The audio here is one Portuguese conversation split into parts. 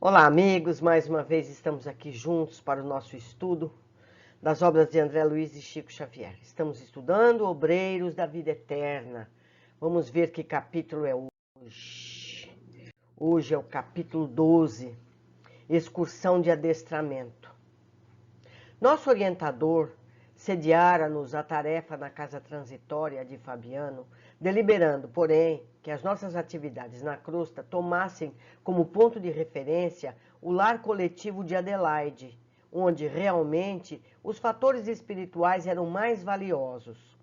Olá, amigos! Mais uma vez estamos aqui juntos para o nosso estudo das obras de André Luiz e Chico Xavier. Estamos estudando Obreiros da Vida Eterna. Vamos ver que capítulo é hoje. Hoje é o capítulo 12, Excursão de Adestramento. Nosso orientador sediara-nos a tarefa na casa transitória de Fabiano, deliberando, porém, que as nossas atividades na crosta tomassem como ponto de referência o lar coletivo de Adelaide, onde realmente os fatores espirituais eram mais valiosos.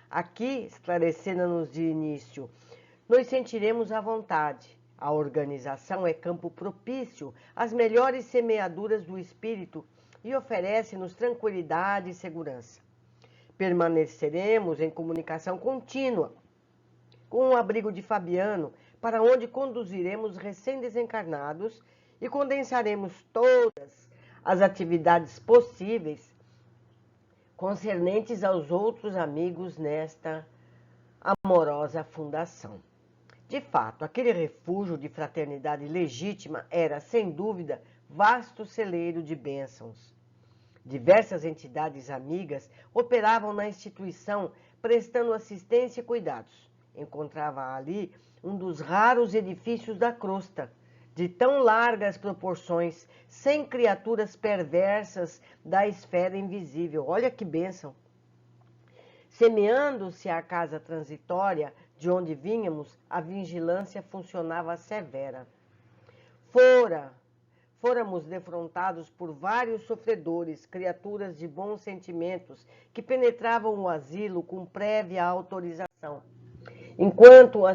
Aqui, esclarecendo-nos de início, nos sentiremos à vontade. A organização é campo propício às melhores semeaduras do espírito e oferece-nos tranquilidade e segurança. Permaneceremos em comunicação contínua com o abrigo de Fabiano, para onde conduziremos recém-desencarnados e condensaremos todas as atividades possíveis concernentes aos outros amigos nesta amorosa fundação. De fato, aquele refúgio de fraternidade legítima era, sem dúvida, vasto celeiro de bênçãos. Diversas entidades amigas operavam na instituição, prestando assistência e cuidados. Encontrava ali um dos raros edifícios da crosta, de tão largas proporções, sem criaturas perversas da esfera invisível. Olha que bênção! Semeando-se a casa transitória de onde vínhamos, a vigilância funcionava severa. Fôramos defrontados por vários sofredores, criaturas de bons sentimentos, que penetravam o asilo com prévia autorização. Enquanto o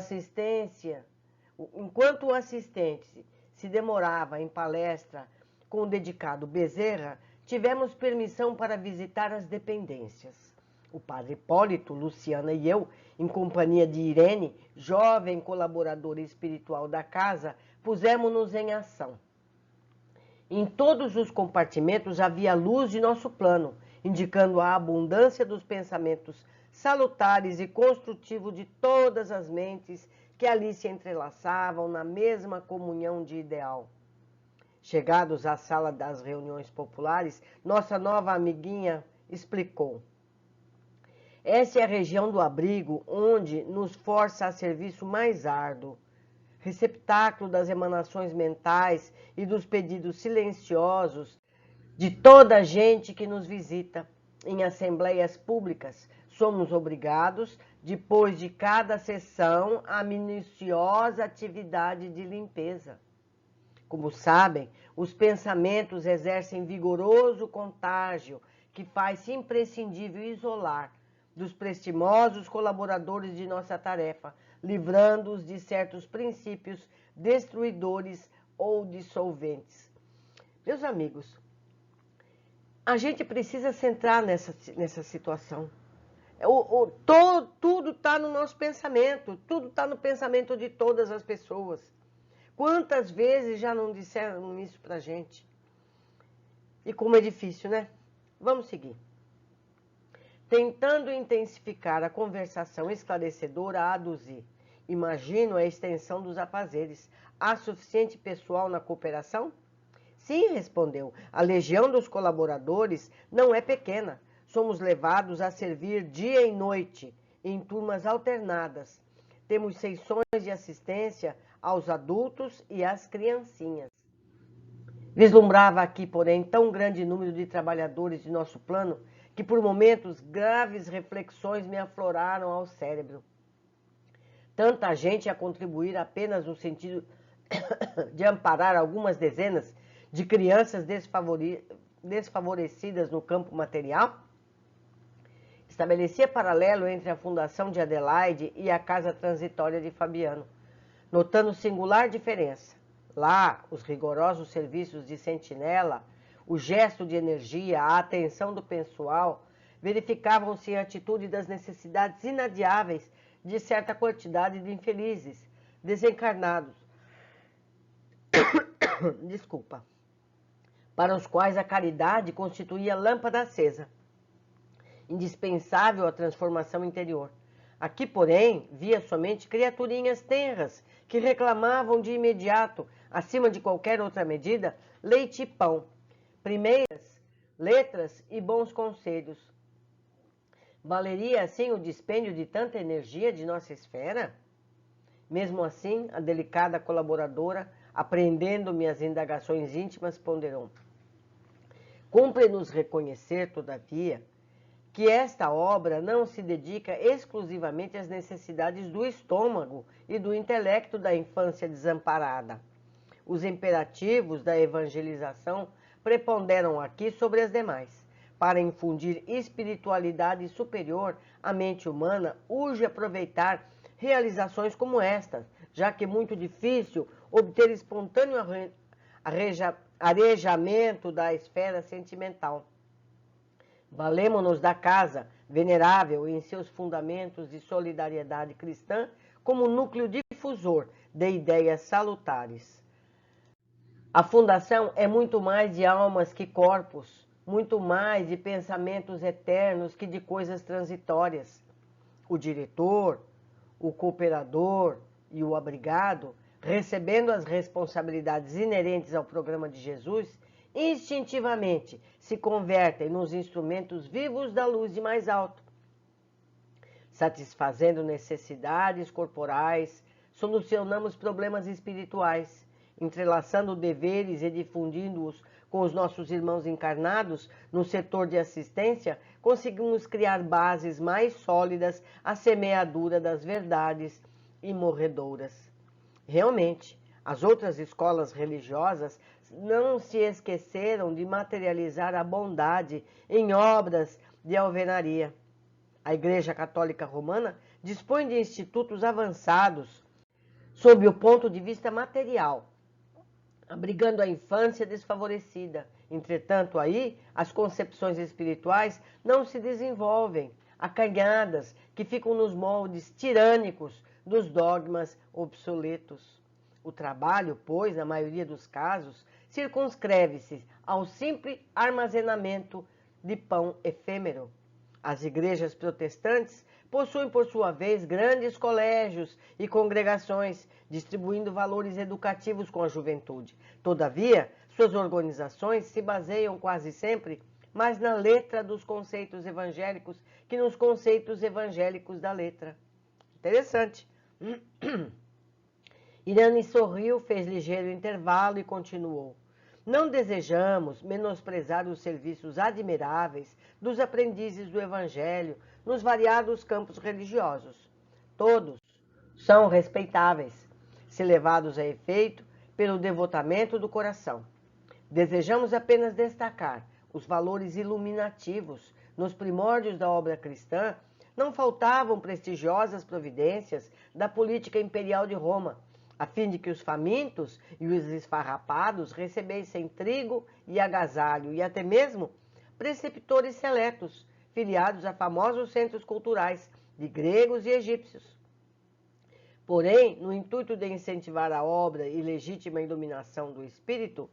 assistente se demorava em palestra com o dedicado Bezerra, tivemos permissão para visitar as dependências. O padre Hipólito, Luciana e eu, em companhia de Irene, jovem colaboradora espiritual da casa, pusemos-nos em ação. Em todos os compartimentos havia luz de nosso plano, indicando a abundância dos pensamentos salutares e construtivos de todas as mentes que ali se entrelaçavam na mesma comunhão de ideal. Chegados à sala das reuniões populares, nossa nova amiguinha explicou. Essa é a região do abrigo onde nos força a serviço mais árduo, receptáculo das emanações mentais e dos pedidos silenciosos de toda a gente que nos visita. Em assembleias públicas, somos obrigados, depois de cada sessão, a minuciosa atividade de limpeza. Como sabem, os pensamentos exercem vigoroso contágio que faz imprescindível isolar dos prestimosos colaboradores de nossa tarefa, livrando-os de certos princípios destruidores ou dissolventes. Meus amigos, a gente precisa centrar nessa situação. Tudo está no nosso pensamento, tudo está no pensamento de todas as pessoas. Quantas vezes já não disseram isso pra gente? E como é difícil, né? Vamos seguir. Tentando intensificar a conversação esclarecedora, aduzi. Imagino a extensão dos afazeres. Há suficiente pessoal na cooperação? Sim, respondeu. A legião dos colaboradores não é pequena. Somos levados a servir dia e noite, em turmas alternadas. Temos sessões de assistência aos adultos e às criancinhas. Vislumbrava aqui, porém, tão grande número de trabalhadores de nosso plano que, por momentos, graves reflexões me afloraram ao cérebro. Tanta gente a contribuir apenas no sentido de amparar algumas dezenas de crianças desfavorecidas no campo material? Estabelecia paralelo entre a fundação de Adelaide e a casa transitória de Fabiano, notando singular diferença. Lá, os rigorosos serviços de sentinela, o gesto de energia, a atenção do pessoal, verificavam-se em atitude das necessidades inadiáveis de certa quantidade de infelizes, desencarnados, para os quais a caridade constituía lâmpada acesa, indispensável à transformação interior. Aqui, porém, via somente criaturinhas tenras que reclamavam de imediato acima de qualquer outra medida, leite e pão, primeiras letras e bons conselhos. Valeria assim o dispêndio de tanta energia de nossa esfera? Mesmo assim, a delicada colaboradora, apreendendo minhas indagações íntimas, ponderou: cumpre-nos reconhecer, todavia, que esta obra não se dedica exclusivamente às necessidades do estômago e do intelecto da infância desamparada. Os imperativos da evangelização preponderam aqui sobre as demais. Para infundir espiritualidade superior à mente humana, urge aproveitar realizações como estas, já que é muito difícil obter espontâneo arejamento da esfera sentimental. Valemo-nos da casa, venerável em seus fundamentos de solidariedade cristã, como núcleo difusor de ideias salutares. A fundação é muito mais de almas que corpos, muito mais de pensamentos eternos que de coisas transitórias. O diretor, o cooperador e o abrigado, recebendo as responsabilidades inerentes ao programa de Jesus, instintivamente se convertem nos instrumentos vivos da luz de mais alto, satisfazendo necessidades corporais, solucionamos problemas espirituais, entrelaçando deveres e difundindo-os com os nossos irmãos encarnados no setor de assistência, conseguimos criar bases mais sólidas à semeadura das verdades imorredouras. Realmente, as outras escolas religiosas não se esqueceram de materializar a bondade em obras de alvenaria. A Igreja Católica Romana dispõe de institutos avançados sob o ponto de vista material, abrigando a infância desfavorecida. Entretanto, aí, as concepções espirituais não se desenvolvem, acanhadas, que ficam nos moldes tirânicos dos dogmas obsoletos. O trabalho, pois, na maioria dos casos, circunscreve-se ao simples armazenamento de pão efêmero. As igrejas protestantes possuem, por sua vez, grandes colégios e congregações, distribuindo valores educativos com a juventude. Todavia, suas organizações se baseiam quase sempre mais na letra dos conceitos evangélicos que nos conceitos evangélicos da letra. Interessante. Irane sorriu, fez ligeiro intervalo e continuou. Não desejamos menosprezar os serviços admiráveis dos aprendizes do Evangelho nos variados campos religiosos. Todos são respeitáveis, se levados a efeito pelo devotamento do coração. Desejamos apenas destacar os valores iluminativos. Nos primórdios da obra cristã, não faltavam prestigiosas providências da política imperial de Roma, a fim de que os famintos e os esfarrapados recebessem trigo e agasalho, e até mesmo preceptores seletos, filiados a famosos centros culturais de gregos e egípcios. Porém, no intuito de incentivar a obra e legítima iluminação do espírito,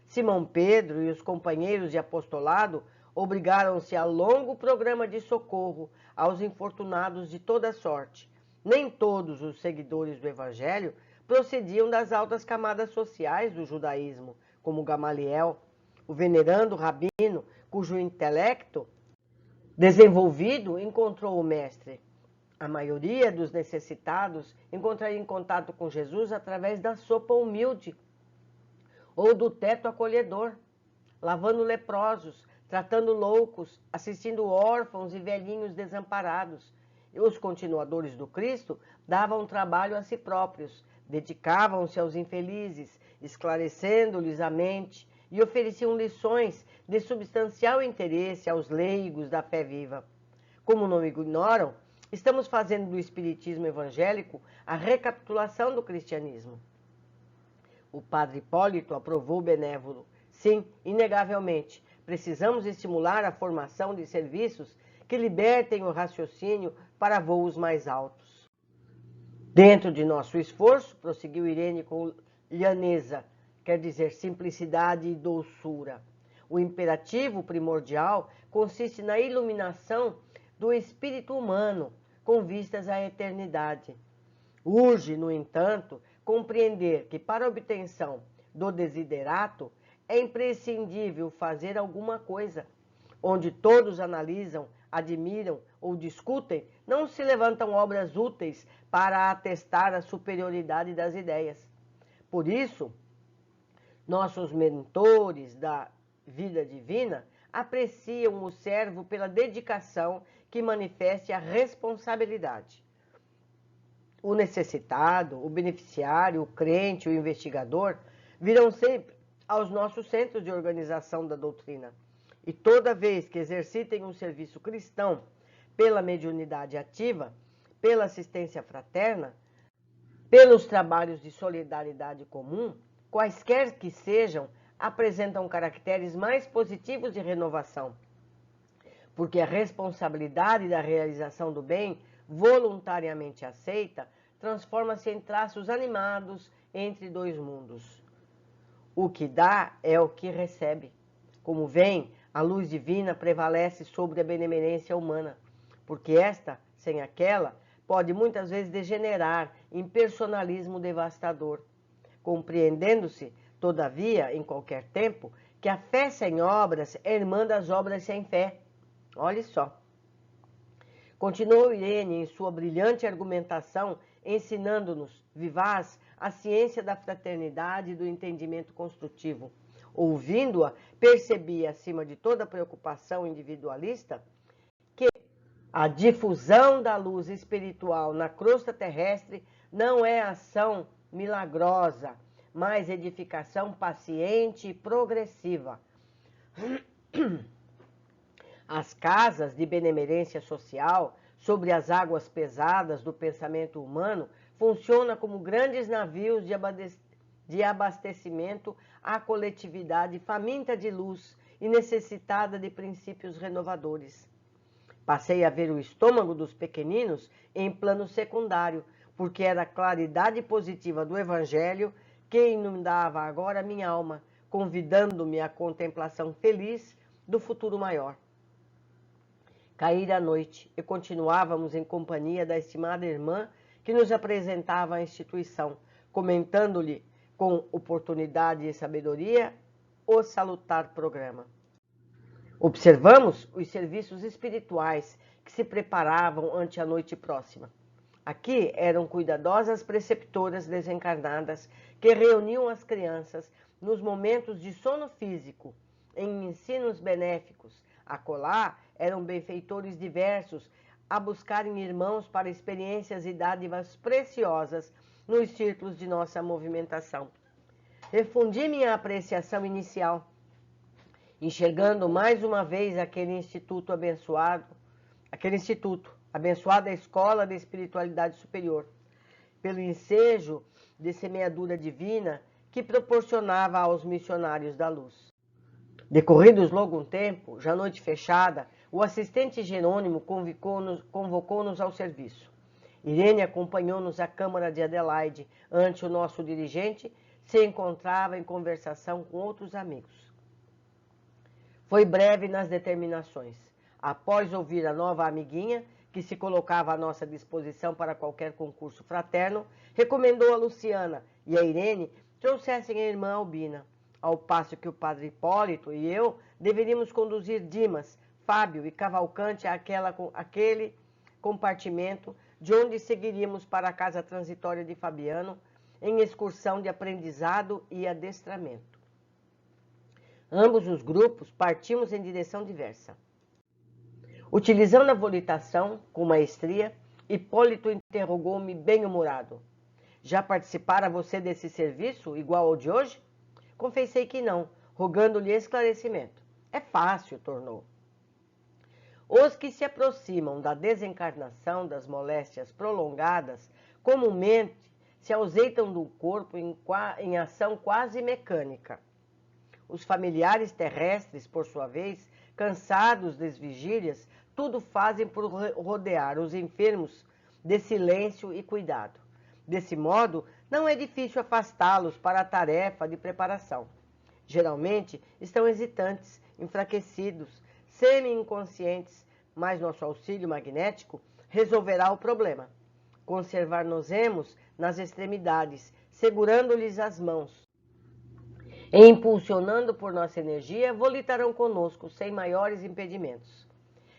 Simão Pedro e os companheiros de apostolado obrigaram-se a longo programa de socorro aos infortunados de toda sorte. Nem todos os seguidores do Evangelho procediam das altas camadas sociais do judaísmo, como Gamaliel, o venerando rabino, cujo intelecto desenvolvido encontrou o mestre. A maioria dos necessitados encontraria em contato com Jesus através da sopa humilde ou do teto acolhedor, lavando leprosos, tratando loucos, assistindo órfãos e velhinhos desamparados. E os continuadores do Cristo davam trabalho a si próprios, dedicavam-se aos infelizes, esclarecendo-lhes a mente, e ofereciam lições de substancial interesse aos leigos da fé viva. Como não ignoram, estamos fazendo do espiritismo evangélico a recapitulação do cristianismo. O padre Hipólito aprovou benévolo. Sim, inegavelmente, precisamos estimular a formação de serviços que libertem o raciocínio para voos mais altos. Dentro de nosso esforço, prosseguiu Irene com lhaneza, quer dizer simplicidade e doçura. O imperativo primordial consiste na iluminação do espírito humano, com vistas à eternidade. Urge, no entanto, compreender que para a obtenção do desiderato é imprescindível fazer alguma coisa. Onde todos analisam, admiram ou discutem, não se levantam obras úteis para atestar a superioridade das ideias. Por isso, nossos mentores da vida divina apreciam o servo pela dedicação que manifeste a responsabilidade. O necessitado, o beneficiário, o crente, o investigador virão sempre aos nossos centros de organização da doutrina. E toda vez que exercitem um serviço cristão pela mediunidade ativa, pela assistência fraterna, pelos trabalhos de solidariedade comum, quaisquer que sejam, apresentam caracteres mais positivos de renovação. Porque a responsabilidade da realização do bem, voluntariamente aceita, transforma-se em traços animados entre dois mundos. O que dá é o que recebe. Como vem, a luz divina prevalece sobre a benemerência humana, porque esta, sem aquela, pode muitas vezes degenerar em personalismo devastador, compreendendo-se, todavia, em qualquer tempo, que a fé sem obras é irmã das obras sem fé. Olhe só. Continuou Irene em sua brilhante argumentação, ensinando-nos, vivaz, a ciência da fraternidade e do entendimento construtivo. Ouvindo-a, percebi, acima de toda preocupação individualista, que a difusão da luz espiritual na crosta terrestre não é ação milagrosa, mas edificação paciente e progressiva. As casas de benemerência social, sobre as águas pesadas do pensamento humano, funcionam como grandes navios de abastecimento à coletividade faminta de luz e necessitada de princípios renovadores. Passei a ver o estômago dos pequeninos em plano secundário, porque era a claridade positiva do Evangelho que inundava agora minha alma, convidando-me à contemplação feliz do futuro maior. Caíra a noite e continuávamos em companhia da estimada irmã que nos apresentava a instituição, comentando-lhe com oportunidade e sabedoria o salutar programa. Observamos os serviços espirituais que se preparavam ante a noite próxima. Aqui eram cuidadosas preceptoras desencarnadas que reuniam as crianças nos momentos de sono físico, em ensinos benéficos. Acolá eram benfeitores diversos a buscarem irmãos para experiências e dádivas preciosas nos círculos de nossa movimentação. Refundi minha apreciação inicial, enxergando mais uma vez aquele instituto, abençoada escola de espiritualidade superior, pelo ensejo de semeadura divina que proporcionava aos missionários da luz. Decorridos logo um tempo, já noite fechada, o assistente Jerônimo convocou-nos ao serviço. Irene acompanhou-nos à Câmara de Adelaide, ante o nosso dirigente se encontrava em conversação com outros amigos. Foi breve nas determinações. Após ouvir a nova amiguinha, que se colocava à nossa disposição para qualquer concurso fraterno, recomendou a Luciana e a Irene trouxessem a irmã Albina, ao passo que o padre Hipólito e eu deveríamos conduzir Dimas, Fábio e Cavalcante àquele compartimento de onde seguiríamos para a casa transitória de Fabiano, em excursão de aprendizado e adestramento. Ambos os grupos partimos em direção diversa. Utilizando a volitação com maestria, Hipólito interrogou-me bem-humorado. Já participara você desse serviço igual ao de hoje? Confessei que não, rogando-lhe esclarecimento. É fácil, tornou. Os que se aproximam da desencarnação das moléstias prolongadas, comumente se ausentam do corpo em ação quase mecânica. Os familiares terrestres, por sua vez, cansados das vigílias, tudo fazem por rodear os enfermos de silêncio e cuidado. Desse modo, não é difícil afastá-los para a tarefa de preparação. Geralmente, estão hesitantes, enfraquecidos, semi-inconscientes, mas nosso auxílio magnético resolverá o problema. Conservar-nos-emos nas extremidades, segurando-lhes as mãos e impulsionando por nossa energia, volitarão conosco sem maiores impedimentos.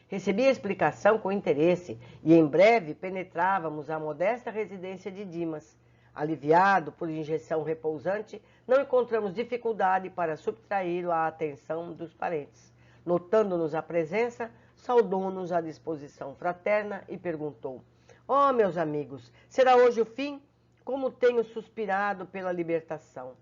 Recebi a explicação com interesse e em breve penetrávamos a modesta residência de Dimas. Aliviado por injeção repousante, não encontramos dificuldade para subtraí-lo à atenção dos parentes. Notando-nos a presença, saudou-nos a disposição fraterna e perguntou: "Oh, meus amigos, será hoje o fim? Como tenho suspirado pela libertação!"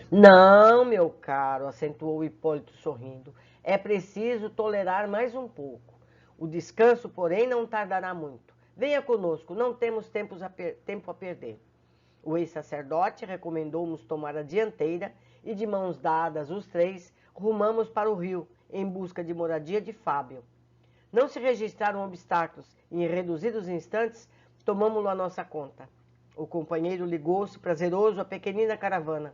"Não, meu caro", acentuou Hipólito sorrindo, "é preciso tolerar mais um pouco. O descanso, porém, não tardará muito. Venha conosco, não temos tempo a perder." O ex-sacerdote recomendou-nos tomar a dianteira e, de mãos dadas, os três, rumamos para o rio, em busca de moradia de Fábio. Não se registraram obstáculos e, em reduzidos instantes, tomamo-lo à nossa conta. O companheiro ligou-se prazeroso à pequenina caravana.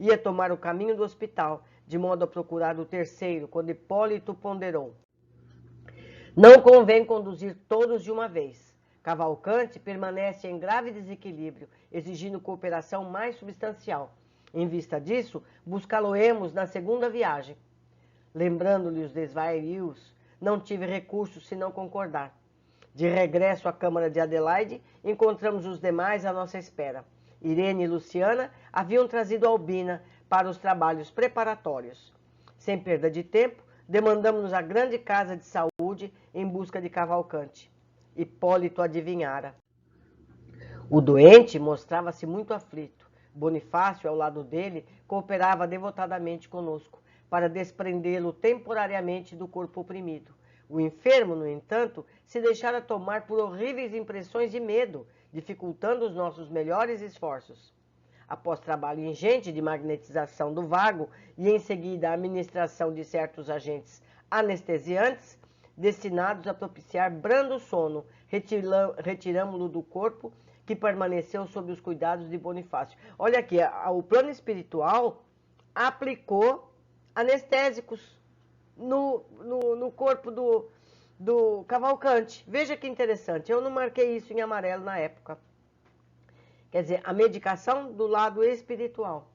Ia tomar o caminho do hospital, de modo a procurar o terceiro, quando Hipólito ponderou: "Não convém conduzir todos de uma vez. Cavalcante permanece em grave desequilíbrio, exigindo cooperação mais substancial. Em vista disso, buscá-lo-emos na segunda viagem." Lembrando-lhe os desvarios, não tive recurso senão concordar. De regresso à Câmara de Adelaide, encontramos os demais à nossa espera. Irene e Luciana haviam trazido Albina para os trabalhos preparatórios. Sem perda de tempo, demandamos-nos à grande casa de saúde em busca de Cavalcante. Hipólito adivinhara. O doente mostrava-se muito aflito. Bonifácio, ao lado dele, cooperava devotadamente conosco, para desprendê-lo temporariamente do corpo oprimido. O enfermo, no entanto, se deixara tomar por horríveis impressões de medo, dificultando os nossos melhores esforços. Após trabalho ingente de magnetização do vago e em seguida a administração de certos agentes anestesiantes, destinados a propiciar brando sono, retiramo-lo do corpo, que permaneceu sob os cuidados de Bonifácio. Olha aqui, o plano espiritual aplicou anestésicos no corpo do Cavalcante. Veja que interessante, eu não marquei isso em amarelo na época. Quer dizer, a medicação do lado espiritual.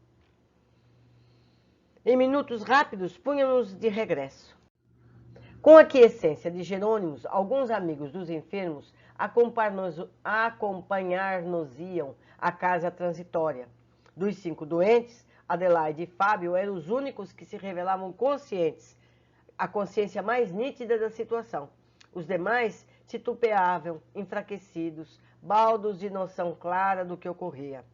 Em minutos rápidos, punhamos de regresso. Com a aquiescência de Jerônimos, alguns amigos dos enfermos acompanhar-nos-iam à casa transitória. Dos 5 doentes, Adelaide e Fábio eram os únicos que se revelavam conscientes, a consciência mais nítida da situação. Os demais titubeavam, enfraquecidos, baldos de noção clara do que ocorria.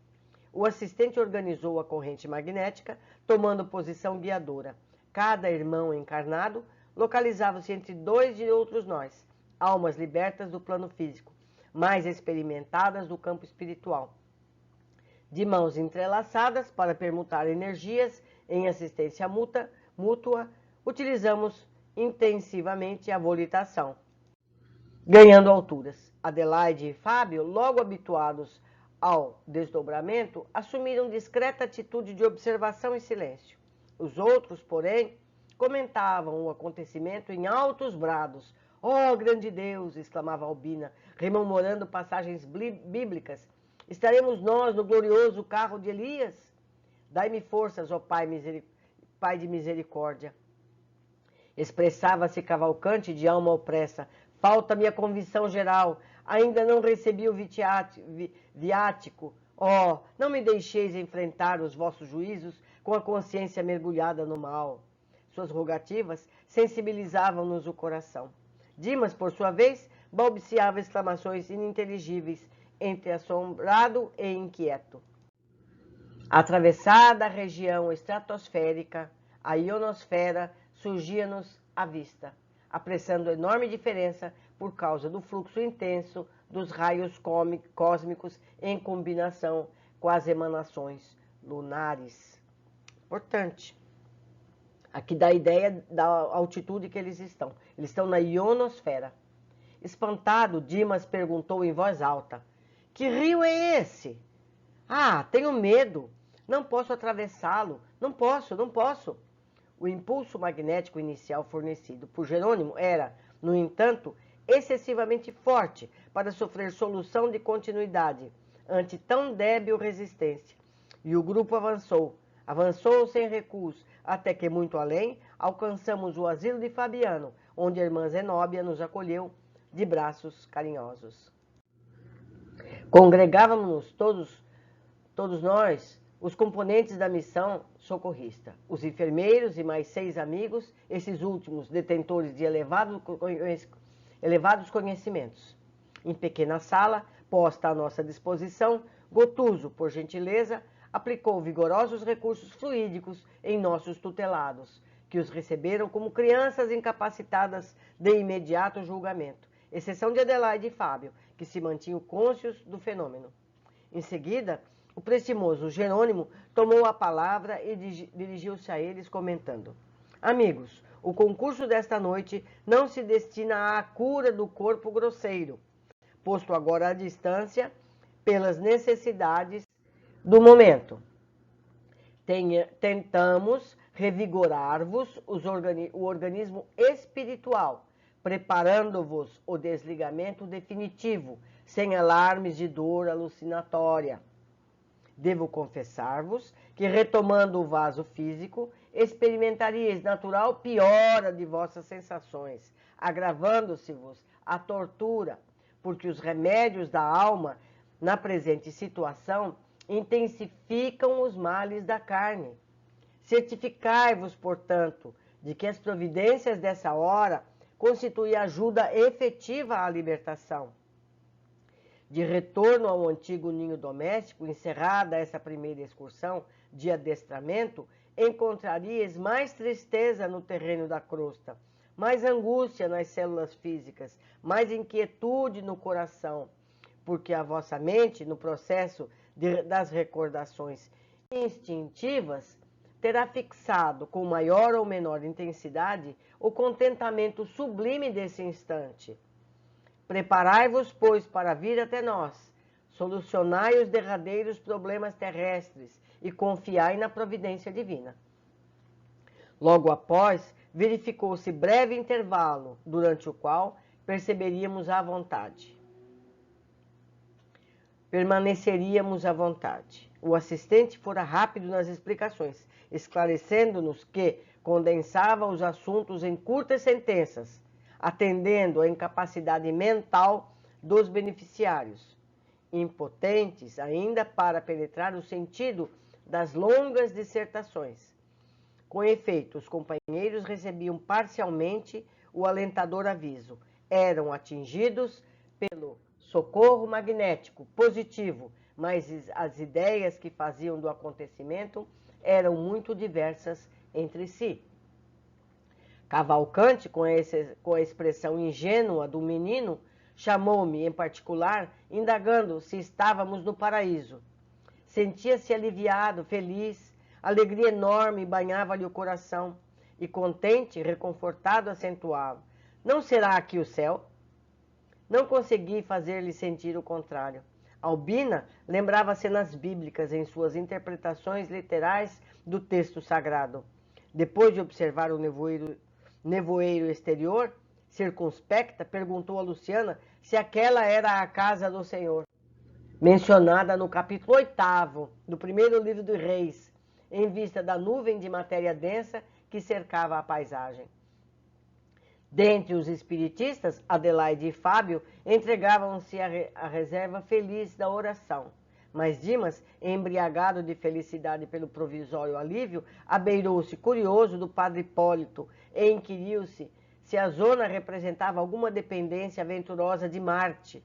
O assistente organizou a corrente magnética, tomando posição guiadora. Cada irmão encarnado localizava-se entre 2 de outros nós, almas libertas do plano físico, mais experimentadas do campo espiritual. De mãos entrelaçadas para permutar energias em assistência mútua, utilizamos intensivamente a volitação, ganhando alturas. Adelaide e Fábio, logo habituados ao desdobramento, assumiram discreta atitude de observação e silêncio. Os outros, porém, comentavam o acontecimento em altos brados. "Oh, grande Deus!" exclamava Albina, rememorando passagens bíblicas. "Estaremos nós no glorioso carro de Elias? Dai-me forças, ó Pai de misericórdia." Expressava-se Cavalcante de alma opressa. "Falta-me a convicção geral. Ainda não recebi o viático. Oh, não me deixeis enfrentar os vossos juízos com a consciência mergulhada no mal." Suas rogativas sensibilizavam-nos o coração. Dimas, por sua vez, balbuciava exclamações ininteligíveis, entre assombrado e inquieto. Atravessada a região estratosférica, a ionosfera surgia-nos à vista, apressando enorme diferença por causa do fluxo intenso dos raios cósmicos em combinação com as emanações lunares. Importante. Aqui dá a ideia da altitude que eles estão. Eles estão na ionosfera. Espantado, Dimas perguntou em voz alta: "Que rio é esse?" "Ah, tenho medo. Não posso atravessá-lo. Não posso." O impulso magnético inicial fornecido por Jerônimo era, no entanto, excessivamente forte para sofrer solução de continuidade. ante tão débil resistência. E o grupo avançou sem recuos, até que, muito além, alcançamos o asilo de Fabiano, onde a irmã Zenóbia nos acolheu de braços carinhosos. Congregávamos todos nós, os componentes da missão socorrista, os enfermeiros e mais 6 amigos, esses últimos detentores de elevados conhecimentos. Em pequena sala, posta à nossa disposição, Gotuso, por gentileza, aplicou vigorosos recursos fluídicos em nossos tutelados, que os receberam como crianças incapacitadas de imediato julgamento, exceção de Adelaide e Fábio, que se mantinham cônscios do fenômeno. Em seguida, o prestimoso Jerônimo tomou a palavra e dirigiu-se a eles comentando: Amigos, o concurso desta noite não se destina à cura do corpo grosseiro, posto agora à distância pelas necessidades do momento. Tentamos revigorar-vos o organismo espiritual, preparando-vos o desligamento definitivo, sem alarmes de dor alucinatória. Devo confessar-vos que, retomando o vaso físico, experimentaríeis natural piora de vossas sensações, agravando-se-vos a tortura, porque os remédios da alma, na presente situação, intensificam os males da carne. Certificai-vos, portanto, de que as providências dessa hora constituem ajuda efetiva à libertação. De retorno ao antigo ninho doméstico, encerrada essa primeira excursão de adestramento, encontraríeis mais tristeza no terreno da crosta, mais angústia nas células físicas, mais inquietude no coração, porque a vossa mente, no processo das recordações instintivas, terá fixado com maior ou menor intensidade o contentamento sublime desse instante. Preparai-vos, pois, para vir até nós, solucionai os derradeiros problemas terrestres e confiai na providência divina. Logo após, verificou-se breve intervalo, durante o qual perceberíamos à vontade. Permaneceríamos à vontade. O assistente fora rápido nas explicações, esclarecendo-nos que condensava os assuntos em curtas sentenças, atendendo à incapacidade mental dos beneficiários, impotentes ainda para penetrar o sentido das longas dissertações. Com efeito, os companheiros recebiam parcialmente o alentador aviso. Eram atingidos pelo socorro magnético positivo, mas as ideias que faziam do acontecimento eram muito diversas entre si. Cavalcante, com a expressão ingênua do menino, chamou-me em particular, indagando se estávamos no paraíso. Sentia-se aliviado, feliz, alegria enorme banhava-lhe o coração, e contente, reconfortado, acentuava: não será aqui o céu? Não consegui fazer-lhe sentir o contrário. Albina lembrava cenas bíblicas em suas interpretações literais do texto sagrado. Depois de observar o nevoeiro exterior, circunspecta, perguntou a Luciana se aquela era a casa do Senhor, mencionada no capítulo 8º do primeiro livro dos Reis, em vista da nuvem de matéria densa que cercava a paisagem. Dentre os espiritistas, Adelaide e Fábio entregavam-se à reserva feliz da oração. Mas Dimas, embriagado de felicidade pelo provisório alívio, abeirou-se curioso do padre Hipólito e inquiriu-se se a zona representava alguma dependência aventurosa de Marte.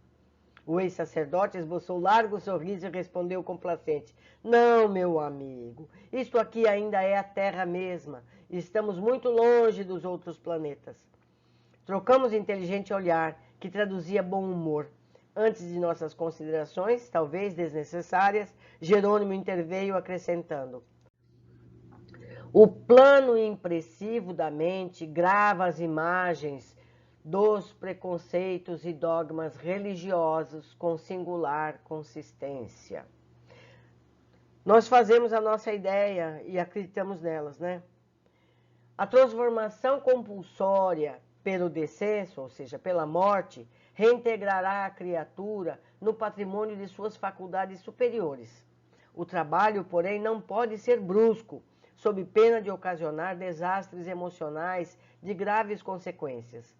O ex-sacerdote esboçou largo sorriso e respondeu complacente: não, meu amigo, isto aqui ainda é a Terra mesma. Estamos muito longe dos outros planetas. Trocamos inteligente olhar, que traduzia bom humor. Antes de nossas considerações, talvez desnecessárias, Jerônimo interveio acrescentando: o plano impressivo da mente grava as imagens dos preconceitos e dogmas religiosos com singular consistência. Nós fazemos a nossa ideia e acreditamos nelas, né? A transformação compulsória pelo descenso, ou seja, pela morte, reintegrará a criatura no patrimônio de suas faculdades superiores. O trabalho, porém, não pode ser brusco, sob pena de ocasionar desastres emocionais de graves consequências.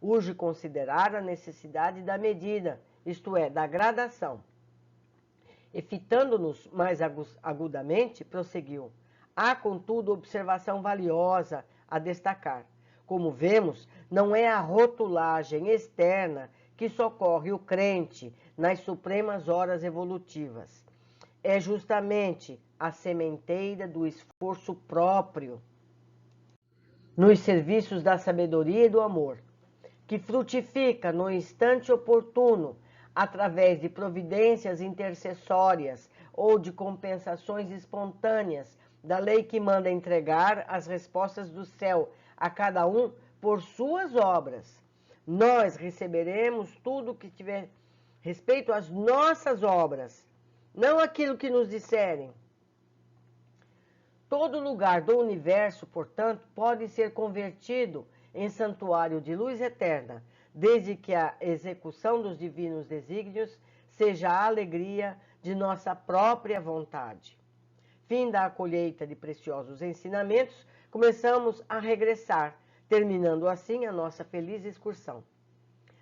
Urge considerar a necessidade da medida, isto é, da gradação. E fitando-nos mais agudamente, prosseguiu. Há, contudo, observação valiosa a destacar. Como vemos, não é a rotulagem externa que socorre o crente nas supremas horas evolutivas. É justamente a sementeira do esforço próprio nos serviços da sabedoria e do amor, que frutifica no instante oportuno, através de providências intercessórias ou de compensações espontâneas da lei que manda entregar as respostas do céu a cada um por suas obras. Nós receberemos tudo que tiver respeito às nossas obras, não aquilo que nos disserem. Todo lugar do universo, portanto, pode ser convertido em santuário de luz eterna, desde que a execução dos divinos desígnios seja a alegria de nossa própria vontade. Fim da colheita de preciosos ensinamentos, começamos a regressar, terminando assim a nossa feliz excursão.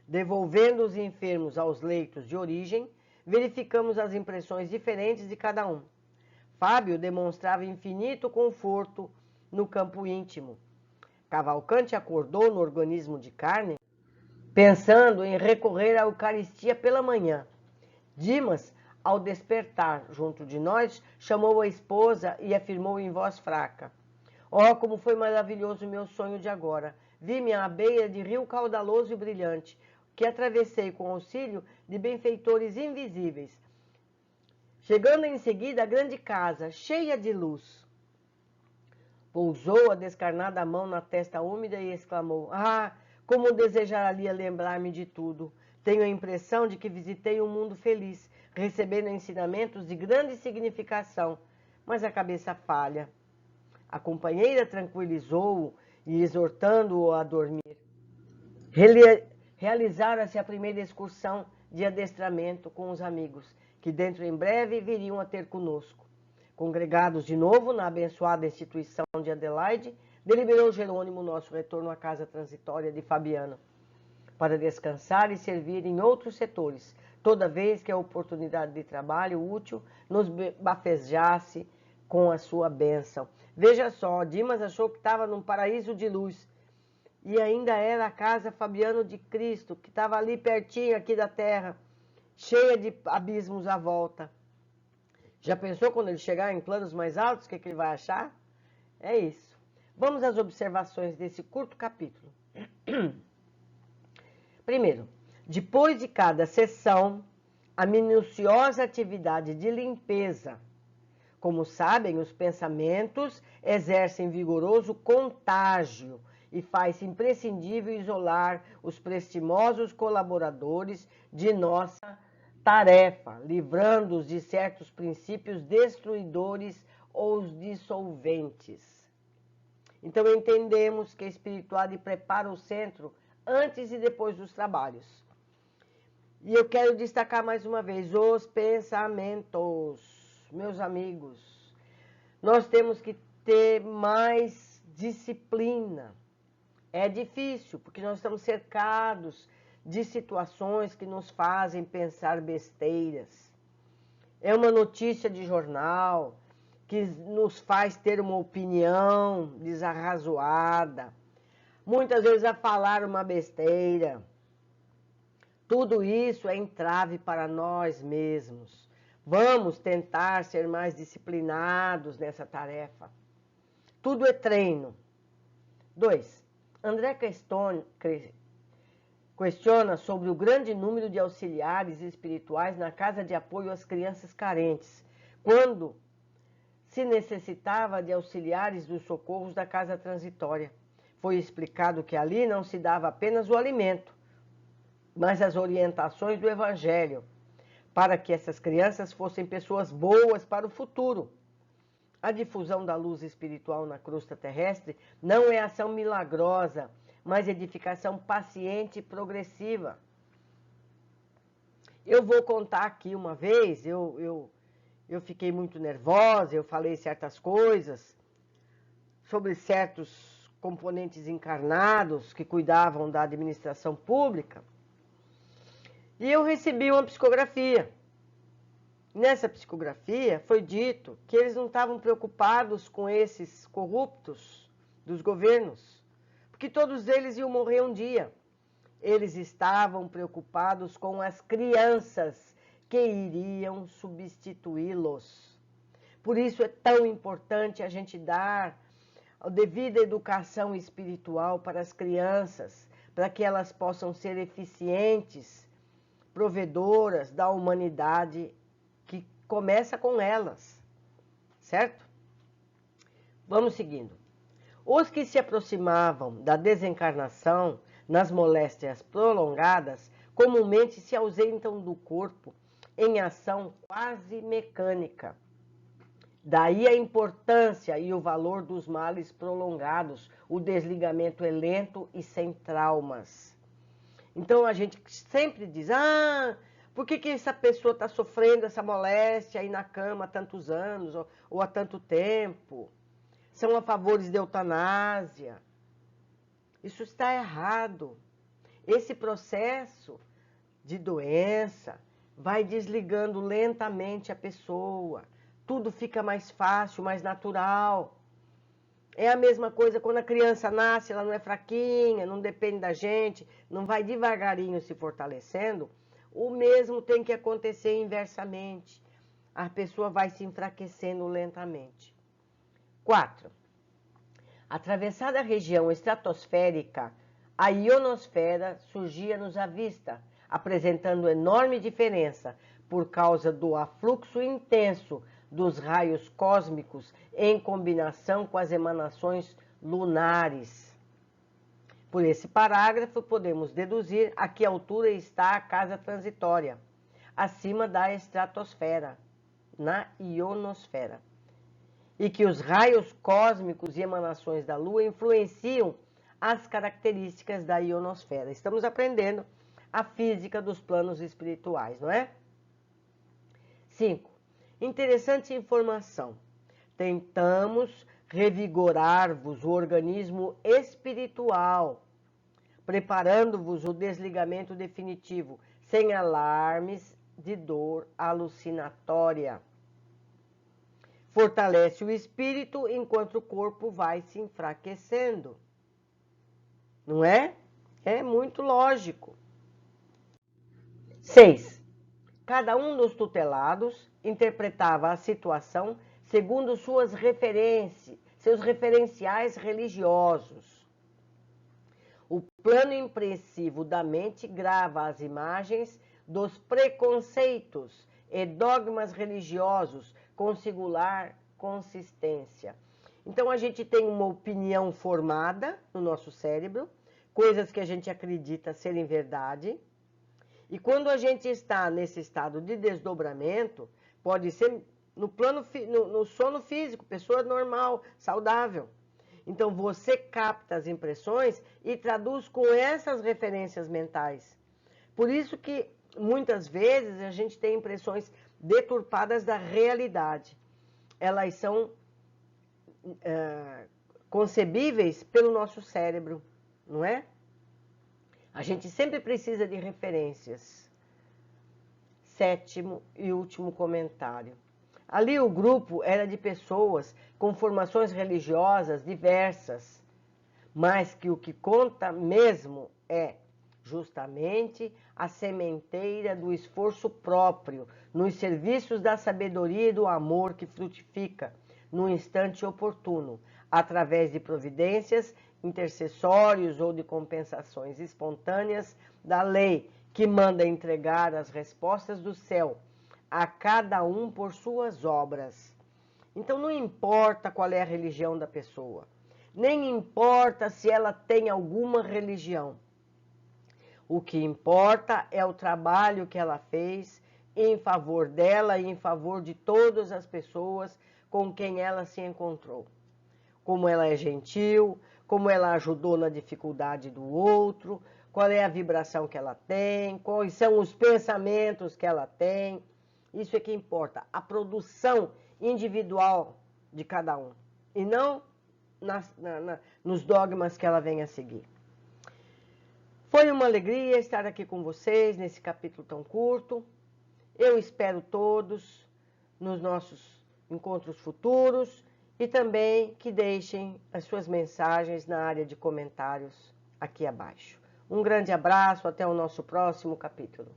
Devolvendo os enfermos aos leitos de origem, verificamos as impressões diferentes de cada um. Fábio demonstrava infinito conforto no campo íntimo. Cavalcanti acordou no organismo de carne, pensando em recorrer à Eucaristia pela manhã. Dimas, ao despertar junto de nós, chamou a esposa e afirmou em voz fraca: "Oh, como foi maravilhoso o meu sonho de agora! Vi-me à beira de rio caudaloso e brilhante, que atravessei com auxílio de benfeitores invisíveis. Chegando em seguida à grande casa, cheia de luz." Pousou a descarnada mão na testa úmida e exclamou: "Ah, como desejaria lembrar-me de tudo! Tenho a impressão de que visitei um mundo feliz, recebendo ensinamentos de grande significação, mas a cabeça falha." A companheira tranquilizou-o e, exortando-o a dormir, realizara-se a primeira excursão de adestramento com os amigos, que dentro em breve viriam a ter conosco. Congregados de novo na abençoada instituição de Adelaide, deliberou Jerônimo nosso retorno à casa transitória de Fabiano, para descansar e servir em outros setores, toda vez que a oportunidade de trabalho útil nos bafejasse com a sua bênção. Veja só, Dimas achou que estava num paraíso de luz, e ainda era a casa Fabiano de Cristo, que estava ali pertinho aqui da terra, cheia de abismos à volta. Já pensou quando ele chegar em planos mais altos, o que ele vai achar? É isso. Vamos às observações desse curto capítulo. Primeiro, depois de cada sessão, a minuciosa atividade de limpeza. Como sabem, os pensamentos exercem vigoroso contágio e faz-se imprescindível isolar os prestimosos colaboradores de nossa tarefa, livrando-os de certos princípios destruidores ou dissolventes. Então, entendemos que a espiritualidade prepara o centro antes e depois dos trabalhos. E eu quero destacar mais uma vez os pensamentos. Meus amigos, nós temos que ter mais disciplina. É difícil, porque nós estamos cercados de situações que nos fazem pensar besteiras. É uma notícia de jornal que nos faz ter uma opinião desarrazoada. Muitas vezes a falar uma besteira. Tudo isso é entrave para nós mesmos. Vamos tentar ser mais disciplinados nessa tarefa. Tudo é treino. 2. André questiona sobre o grande número de auxiliares espirituais na casa de apoio às crianças carentes, quando se necessitava de auxiliares dos socorros da casa transitória. Foi explicado que ali não se dava apenas o alimento, mas as orientações do Evangelho, para que essas crianças fossem pessoas boas para o futuro. A difusão da luz espiritual na crosta terrestre não é ação milagrosa, mas edificação paciente e progressiva. Eu vou contar aqui uma vez, eu fiquei muito nervosa, eu falei certas coisas sobre certos componentes encarnados que cuidavam da administração pública, e eu recebi uma psicografia. Nessa psicografia foi dito que eles não estavam preocupados com esses corruptos dos governos, porque todos eles iam morrer um dia. Eles estavam preocupados com as crianças que iriam substituí-los. Por isso é tão importante a gente dar a devida educação espiritual para as crianças, para que elas possam ser eficientes, provedoras da humanidade que começa com elas, certo? Vamos seguindo. Os que se aproximavam da desencarnação nas moléstias prolongadas, comumente se ausentam do corpo em ação quase mecânica. Daí a importância e o valor dos males prolongados. O desligamento é lento e sem traumas. Então a gente sempre diz, por que essa pessoa está sofrendo essa moléstia aí na cama há tantos anos ou há tanto tempo? São a favores de eutanásia. Isso está errado. Esse processo de doença vai desligando lentamente a pessoa. Tudo fica mais fácil, mais natural. É a mesma coisa quando a criança nasce, ela não é fraquinha, não depende da gente, não vai devagarinho se fortalecendo. O mesmo tem que acontecer inversamente. A pessoa vai se enfraquecendo lentamente. 4. Atravessada a região estratosférica, a ionosfera surgia-nos à vista, apresentando enorme diferença por causa do afluxo intenso dos raios cósmicos em combinação com as emanações lunares. Por esse parágrafo, podemos deduzir a que altura está a casa transitória, acima da estratosfera, na ionosfera, e que os raios cósmicos e emanações da Lua influenciam as características da ionosfera. Estamos aprendendo a física dos planos espirituais, não é? 5. Interessante informação. Tentamos revigorar-vos o organismo espiritual, preparando-vos o desligamento definitivo, sem alarmes de dor alucinatória. Fortalece o espírito enquanto o corpo vai se enfraquecendo. Não é? É muito lógico. 6. Cada um dos tutelados interpretava a situação segundo seus referenciais religiosos. O plano impressivo da mente grava as imagens dos preconceitos e dogmas religiosos com singular consistência. Então, a gente tem uma opinião formada no nosso cérebro, coisas que a gente acredita serem verdade, e quando a gente está nesse estado de desdobramento, pode ser no sono físico, pessoa normal, saudável. Então, você capta as impressões e traduz com essas referências mentais. Por isso que, muitas vezes, a gente tem impressões deturpadas da realidade. Elas são concebíveis pelo nosso cérebro, não é? A gente sempre precisa de referências. 7º e último comentário. Ali o grupo era de pessoas com formações religiosas diversas, mas que o que conta mesmo é justamente a sementeira do esforço próprio, nos serviços da sabedoria e do amor que frutifica no instante oportuno, através de providências, intercessórios ou de compensações espontâneas da lei, que manda entregar as respostas do céu a cada um por suas obras. Então não importa qual é a religião da pessoa, nem importa se ela tem alguma religião. O que importa é o trabalho que ela fez em favor dela e em favor de todas as pessoas com quem ela se encontrou. Como ela é gentil, como ela ajudou na dificuldade do outro, qual é a vibração que ela tem, quais são os pensamentos que ela tem. Isso é que importa, a produção individual de cada um, e não nos dogmas que ela vem a seguir. Foi uma alegria estar aqui com vocês nesse capítulo tão curto. Eu espero todos nos nossos encontros futuros e também que deixem as suas mensagens na área de comentários aqui abaixo. Um grande abraço, até o nosso próximo capítulo.